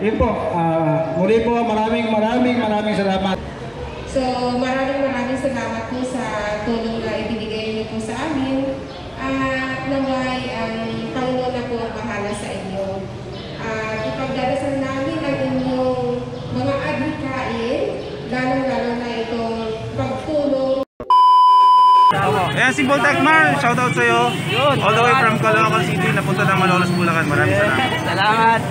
Yun po, muli po maraming salamat. So maraming salamat po sa tulong na ibinigay niyo po sa amin. At naway ang Panginoon na po ang bahala sa inyo. At ipagdarasal namin ang inyong mga adhikain, lalo na itong pagtulong. Ayan si Boltecmar, shoutout sa'yo. All the way from Caloocan City, napunta ng Malolos, Bulacan. Maraming salamat. Salamat!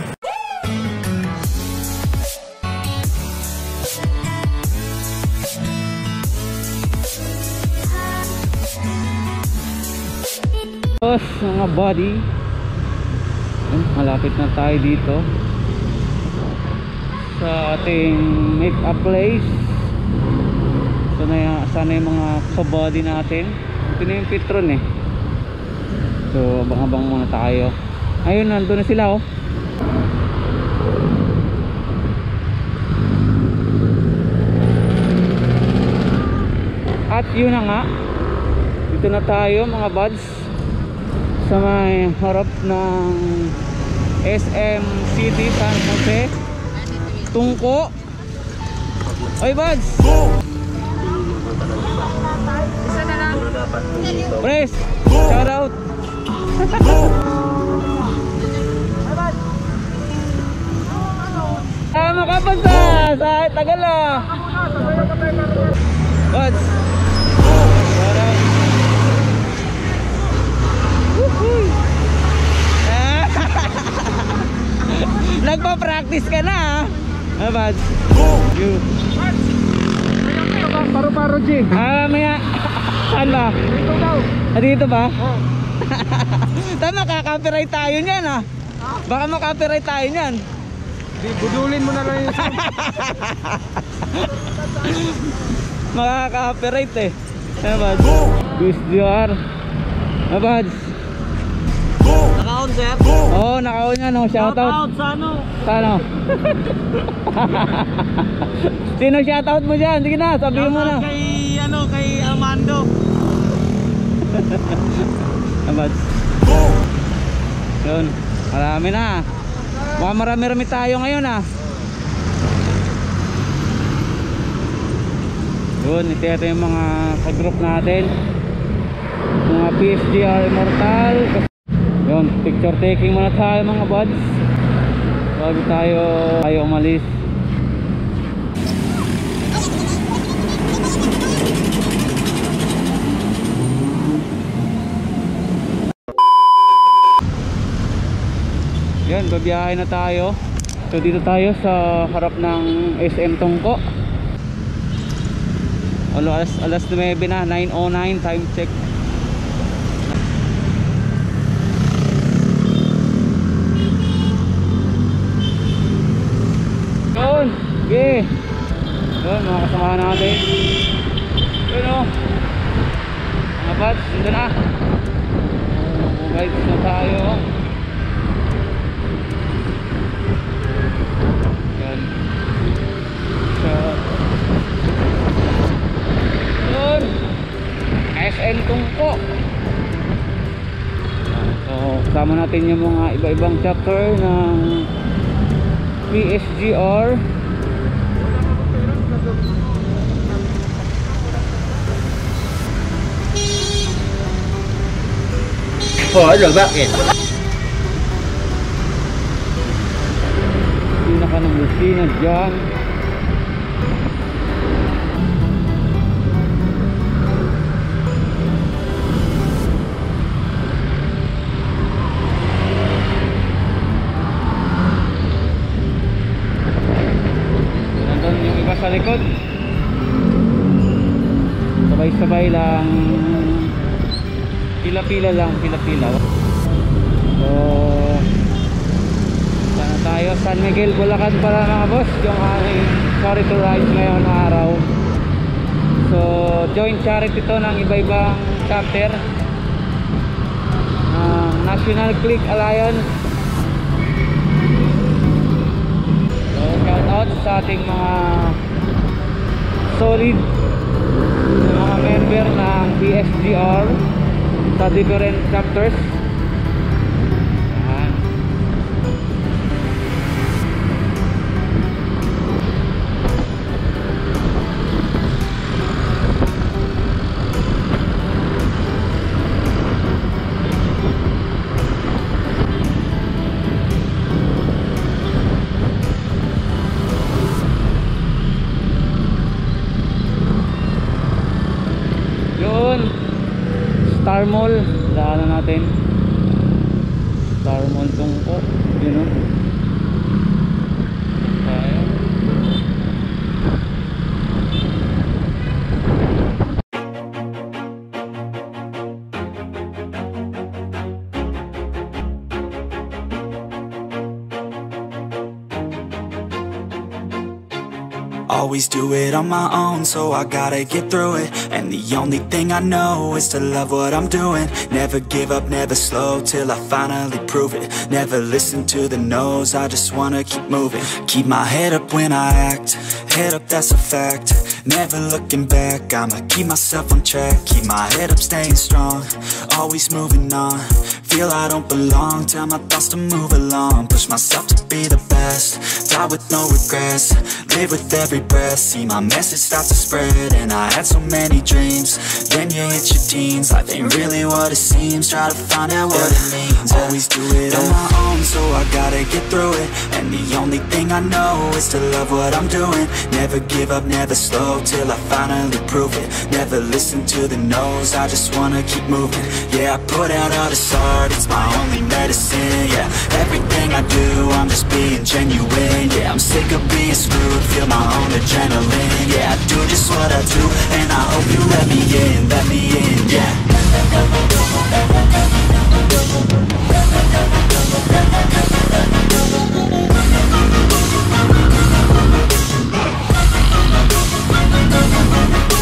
Mga buddy, malapit na tayo dito sa ating make-up place. Sana yung mga kabody natin. Ito na yung Petron eh. So abang-abang muna tayo. Ayun, nandun na sila oh. At yun na nga, dito na tayo mga buds sa may harap ng SM City San Jose Tungko. Oy buds, Pres, shout out. Makapunta sa tagal ah. Buds, shout out. Nagpa-practice ka na ah. Buds, you Paro-paro G. maya. Saan ba? Dito daw. Dito ba? Oh. Tama, makaka-copyright tayo niyan ah. Baka makaka-copyright tayo niyan. Budulin mo na lang yung Makaka-copyright eh. Ano ba? BSDR. Ano ba? Naka-on sir? Oo, naka-on yan oh. Shoutout. Shoutout sa ano? Sa ano? Sino shoutout mo dyan? Sige na, sabihin mo na. Kay Armando. Abad. Yun, marami na. Mukhang marami-rami tayo ngayon ah. Yun, ito yung mga ka-group natin. Mga PSGR Immortal. Yun, picture taking muna tayo mga buds bago tayo umalis. Yan, babiyahe na tayo. So dito tayo sa harap ng SM Tungko. Alas 9 na, 9:09 time check. Yun, okay. Yun, mga kasamahan natin. Yun o, mga buds, dito na. Guys, na tayo. Yan. So, yun, SM Tungko. So, kasama natin yung mga iba-ibang chapter ng PSGR. Hỏi rồi bác kìa. Pinaka ng busina dyan. Nandun yung iba sa likod. Sabay-sabay lang. Pila-pila lang, pila-pila. So, sana tayo San Miguel, Bulacan para mga boss. Yung aking sorry to ride ngayon araw. So, joint charity to ng iba-ibang chapter National Click Alliance. So, shout out sa ating mga solid na mga member ng PSGR sa different chapters. Ayan. Star Mall, daanan natin. Star Mall tungko, yun o. Tayo. Always do it on my own, so I gotta get through it. And the only thing I know is to love what I'm doing. Never give up, never slow, till I finally prove it. Never listen to the no's, I just wanna keep moving. Keep my head up when I act, head up, that's a fact. Never looking back, I'ma keep myself on track. Keep my head up, staying strong, always moving on. Feel I don't belong, tell my thoughts to move along. Push myself to be the best, die with no regrets. Live with every breath, see my message start to spread. And I had so many dreams, then you hit your teens. Life ain't really what it seems, try to find out what it means. Always do it on my own, so I gotta get through it. And the only thing I know is to love what I'm doing. Never give up, never slow, till I finally prove it. Never listen to the no's, I just wanna keep moving. Yeah, I put out all this art, it's my only medicine. Yeah, everything I do, I'm just being genuine. Yeah, I'm sick of being screwed, feel my own adrenaline. Yeah, I do just what I do, and I hope you let me in, yeah.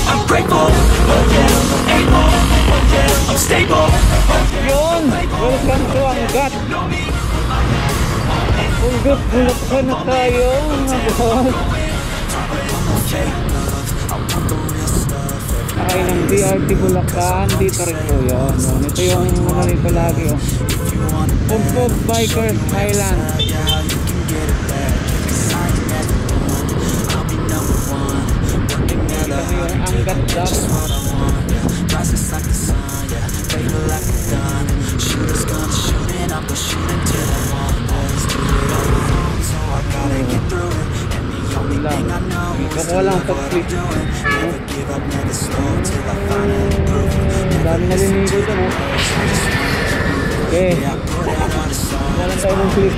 I'm grateful, oh yeah, able, oh yeah, I'm stable. Yun! Welcome to Angat! Angat, bulaksan na tayo mga boss! Sakay ng BRT Bulacan, dito rin po yun. Ito yung ano nito lagi oh. Pugpog Bikers Highland. Ito yung Angat daw. Baka walang pag-flip. Dami nalinigo ito no? Okay, walang tayo ng flip.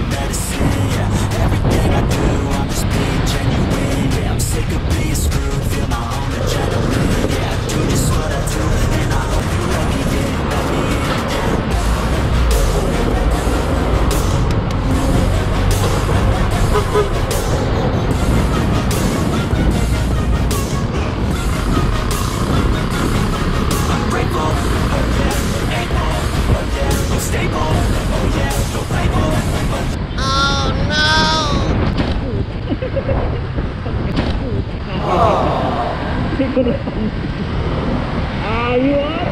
Ayun!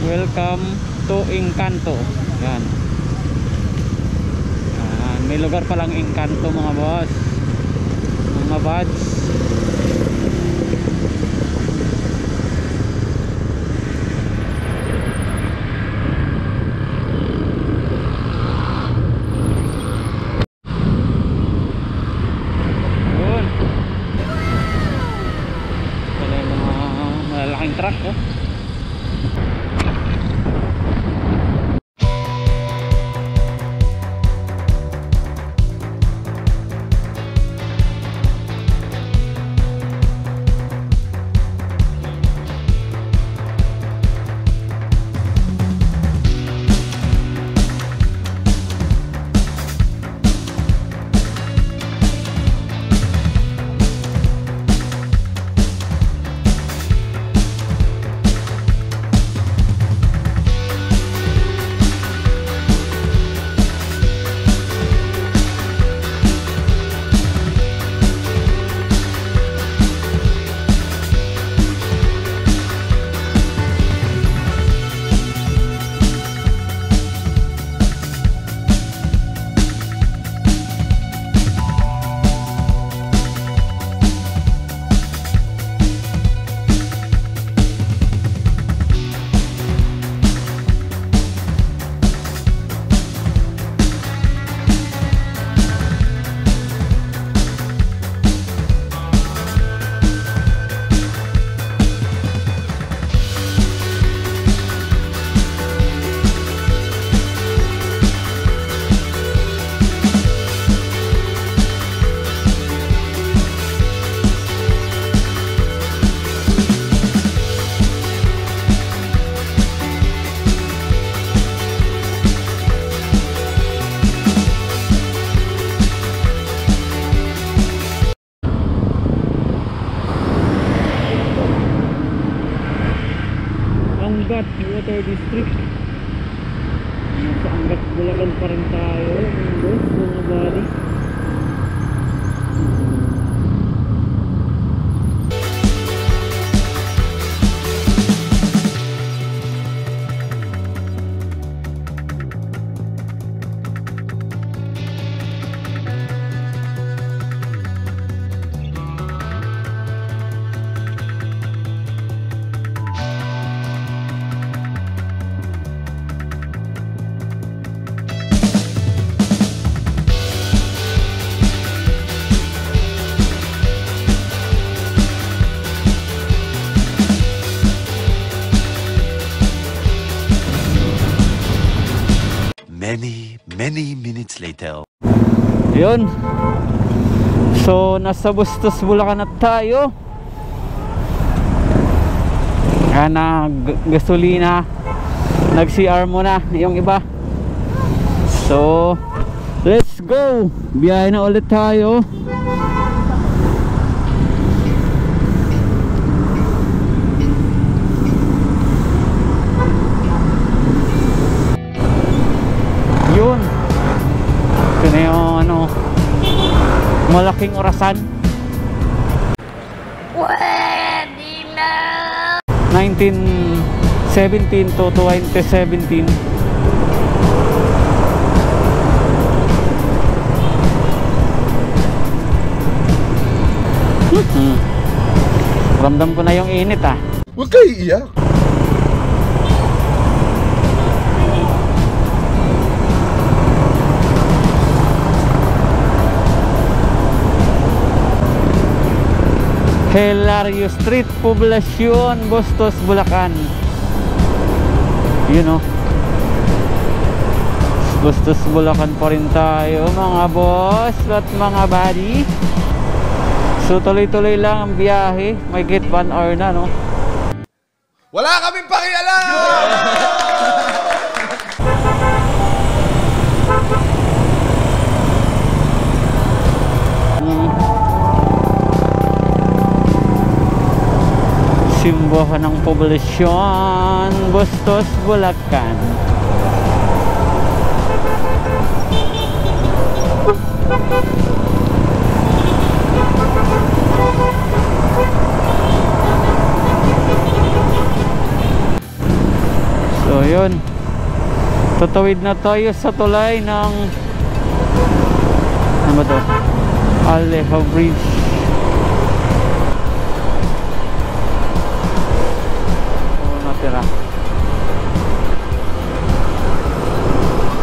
Welcome to Encanto. Yan. May lugar palang Encanto mga boss, mga buds. Yun. Wala yung mga malalaking truck oh. Angat Water District. Nasa Angat Bulacan pa rin tayo mga boss, mga buddy. Many minutes later. Yun. So nasa Bustos Bulacan na tayo. Gasolina. Nag-CR muna yung iba. So let's go. Biyahe na ulit tayo. Yun. Ito na yung malaking orasan. Pwede na! 1917 to 2017. Ramdam ko na yung init ah. Huwag kayo iiyak. Hilario Street, Poblacion, Bustos, Bulacan. You know, Bustos, Bulacan pa rin tayo mga boss at mga buddy. So tuloy-tuloy lang ang biyahe. May get 1 hour na, no? Wala kaming pakialam! Simbahan ng Poblacion, Bustos, Bulacan. So yun, tatawid na tayo sa tulay ng ano ba to? Alejo Bridge.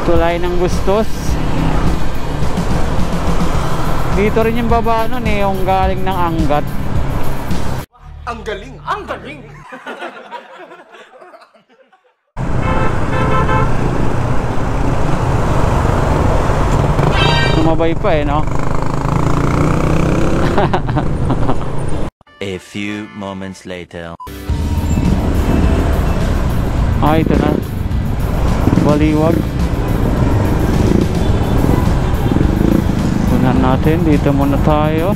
Tulay ng Bustos. Dito rin yung baba nun eh, yung galing ng Angat. Ang galing! Ang galing! Sumabay pa eh, no? A few moments later. Ito na. Baliwag. Tunan natin. Dito muna tayo.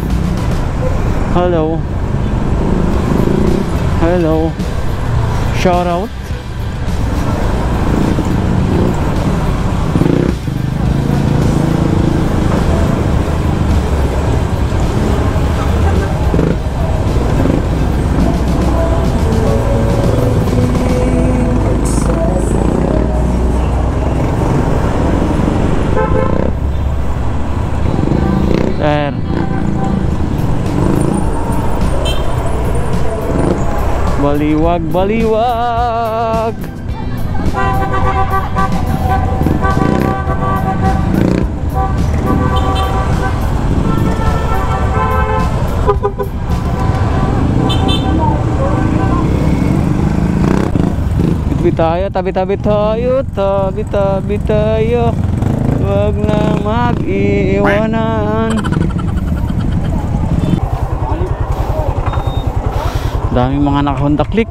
Hello. Hello. Shout out. Baliwag, baliwag. Tabi-tabi tayo, tabi-tabi tayo. Wag na mag-iwanan. Daming mga naka-Honda Click.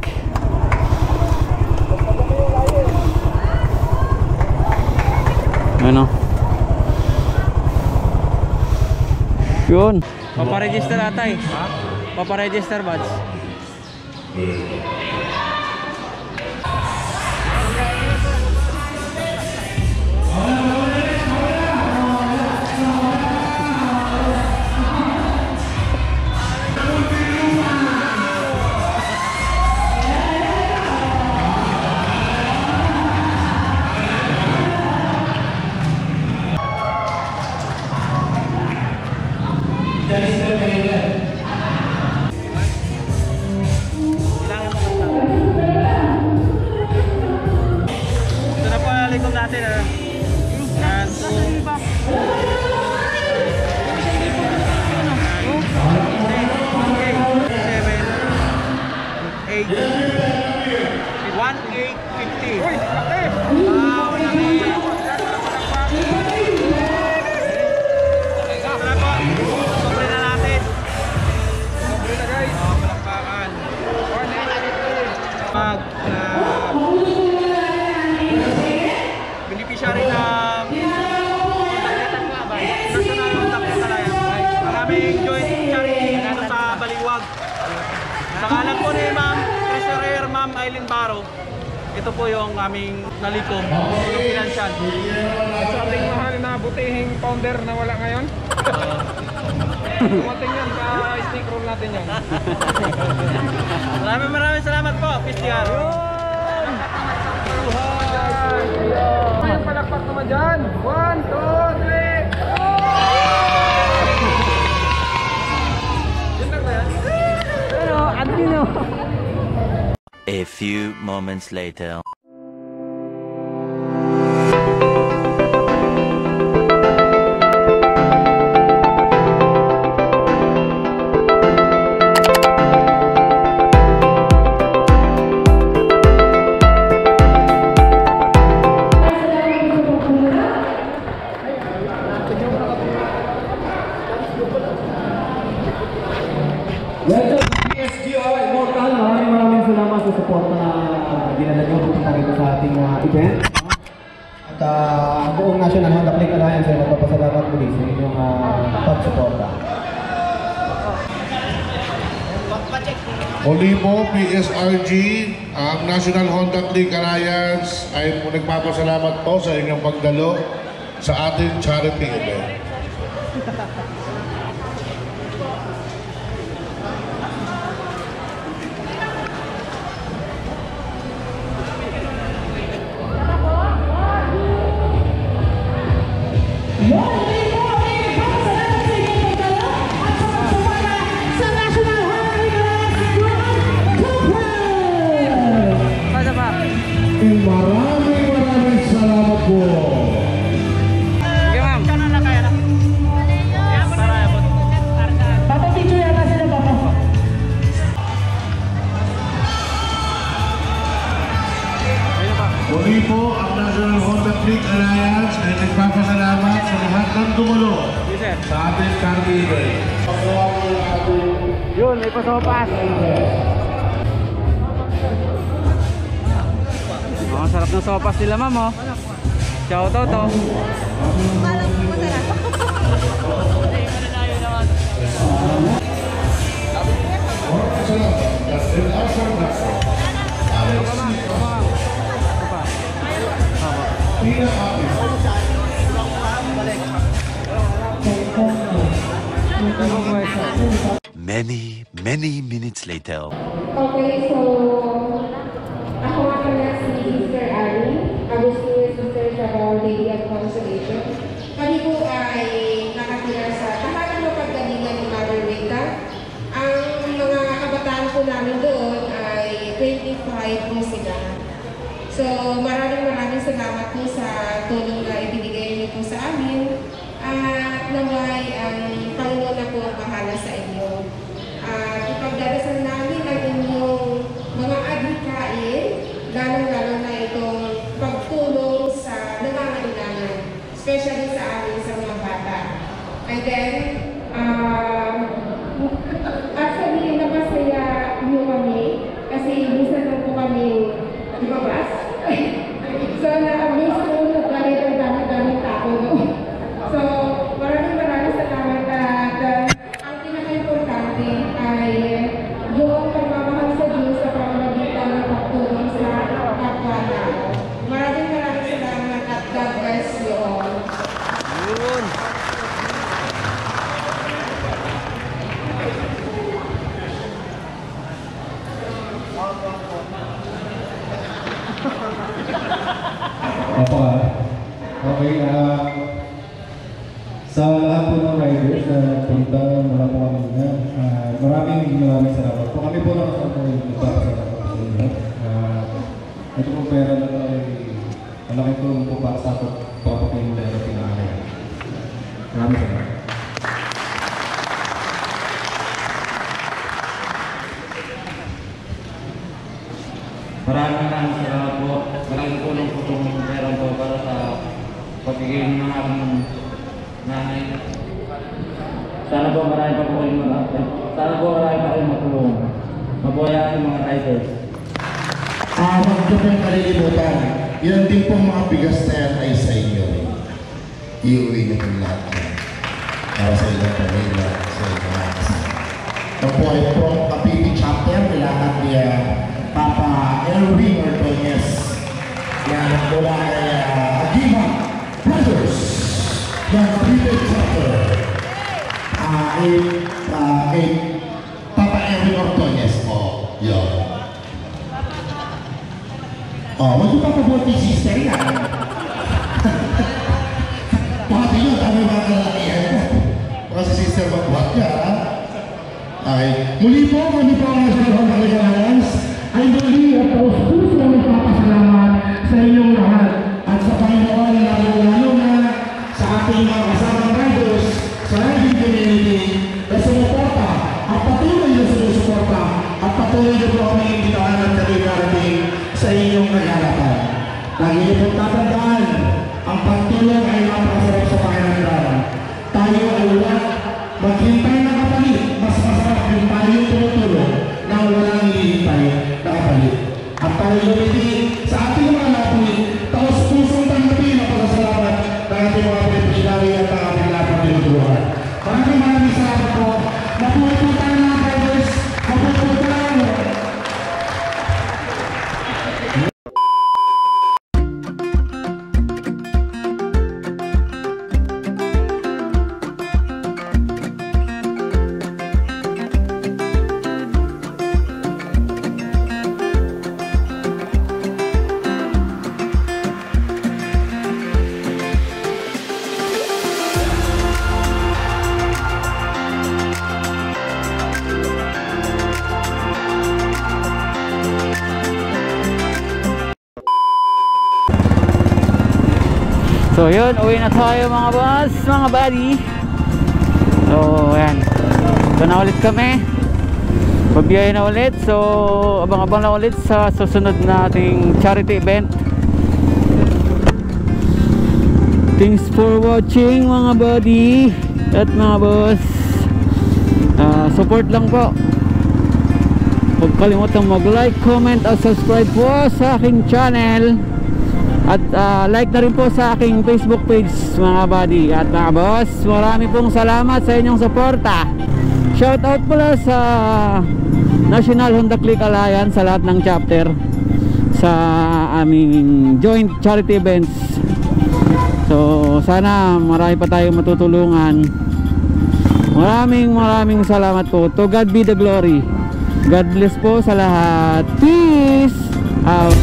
Ano? Yun. Paparegister atay. Paparegister badge. gauge. 1,850. Uy, laki! Wow, laki! Tara po, sobre na natin. Sobre na guys. Palakpakan. Beneficiary ng National Contact Alliance. Maraming joint charity dito sa Baliwag. Sa ngalan po ni Ma'am Treasurer Ma'am Aileen Baro, ito po yung aming nalikom, yung pinansyal. At sa ating mahal na butihing founder na wala ngayon. Dumating yan sa stick roll natin yan. Maraming salamat po, PSDR. May palakpak naman dyan. 1, 2, 3. Yun lang ba yan? Pero, Andino. A few moments later. Welcome to PSGR Immortal. Maraming salamat sa support na dinala nyo pupunta rito sa ating event. At ang buong National Honda Click Alliance ay nagpapasalamat muli sa inyong pagsuporta. Muli po, PSRG, ang National Honda Click Alliance ay nagpapasalamat po sa inyong pagdalo sa ating charity event. Maraming salamat po. Sige, ma'am. Papa, picture yata sila, Papa. Muli po, ang National Honda Click Alliance ay nagpapasalamat sa lahat ng tumulo sa ating charity event. Yun, may pasopas. Ang sarap ng sopas nila, ma'am, oh. Shoutout, oh. Many minutes later. Okay, so ako nga pala si Sister Ari, Agustino Sister Siagaw Lady of Consolation. Kami po ay nakatira sa tahanan ng paggalingan ni Mother Rita. Ang mga kabataan po namin doon ay 25 po sila. So maraming salamat po sa tulong na ibinigay niyo po sa amin. At naway ang Panginoon na po ang bahala sa inyo. Ipagdarasal namin ang inyong mga adhikain, lalo-lalo na itong pagtulong sa nangangailangan, especially sa amin sa mga bata. And then, actually, napasaya niyo kami kasi minsan lang po kami lumabas. So, na-amaze po na dahil ang dami-daming tao doon. So, maraming salamat at ang pinaka-importante ay yung pagmamahal sa Diyos sa pamamagitan ng pagtulong sa kapwa-tao. Maraming salamat at God bless you all. Yun. Opo, okay, sa lahat po ng riders na punta mula po kami na, maraming salamat po. Kami po nakasama po yung nagpapasalamat po sa inyo. Ito po pera na ay malaki po para sa papapayong dahil pinakain. Maraming salamat. maraming salamat po. Maraming tulong po itong meron po para sa pagiging ng aking nanay. Sana po marami pa po kayong sana po marami pa kayong matulong. Mabuhay ang mga riders. Huwag niyo pong kalilimutan, yan din pong mga bigas na yan ay sa inyo. Iuwi niyo pong lahat yan. Para sa inyong pamilya, sa inyong mga kasama. Ito po ay from Kapiti Chapter, nilakat niya Papa Elwin Ortoñez. Yan mula kay Agiva Brothers ng Kapiti Chapter. Kay Papa Elwin Ortoñez. Yun. Huwag yung papabuhat ni sister yan. Pati yun, kami mga kalakihan ko. Baka si sister magbuhat niya, ha? Okay. Muli po, kami po ang National Honda Alliance ay muli at puso na magpapasalamat sa inyong lahat at sa Panginoon lalo na sa ating mga kasamang riders sa riding community na sumuporta at patuloy na sumusuporta at patuloy na po kami imbitahan at nagigarating sa inyong nagalapan. Lagi niyo pong tatandaan, ang pagtulong ay napakasarap sa pakiramdam. Tayo ay wala maghintay na kapalit. Mas masarap yung tayo tumutulong na walang hinihintay na kapalit. At tayo lumiti sa ating mga napit, taos pusong tanggapin ang pagkasalamat ng ating mga beneficiary at ang ating lahat ng tinutulungan. Maraming salamat po. Mabuhay po tayo mga drivers. Mabuhay po tayo. So yun, uwi na tayo mga boss, mga buddy. So ayan, ito na ulit kami. Pabiyay na ulit. So abang-abang na ulit sa susunod nating charity event. Thanks for watching mga buddy at mga boss. Support lang po. Huwag kalimutang mag-like, comment at subscribe po sa aking channel. At like na rin po sa aking Facebook page mga buddy at mga boss. Marami pong salamat sa inyong suporta. Shoutout pala sa National Honda Click Alliance sa lahat ng chapter sa aming joint charity events. So sana marami pa tayong matutulungan. Maraming salamat po. To God be the glory. God bless po sa lahat. Peace out.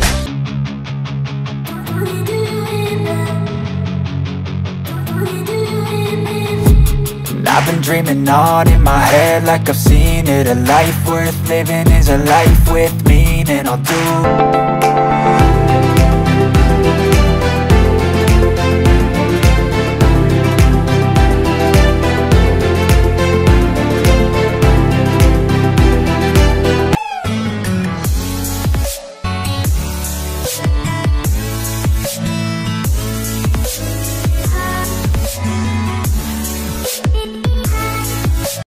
I've been dreaming on in my head like I've seen it. A life worth living is a life with meaning. I'll do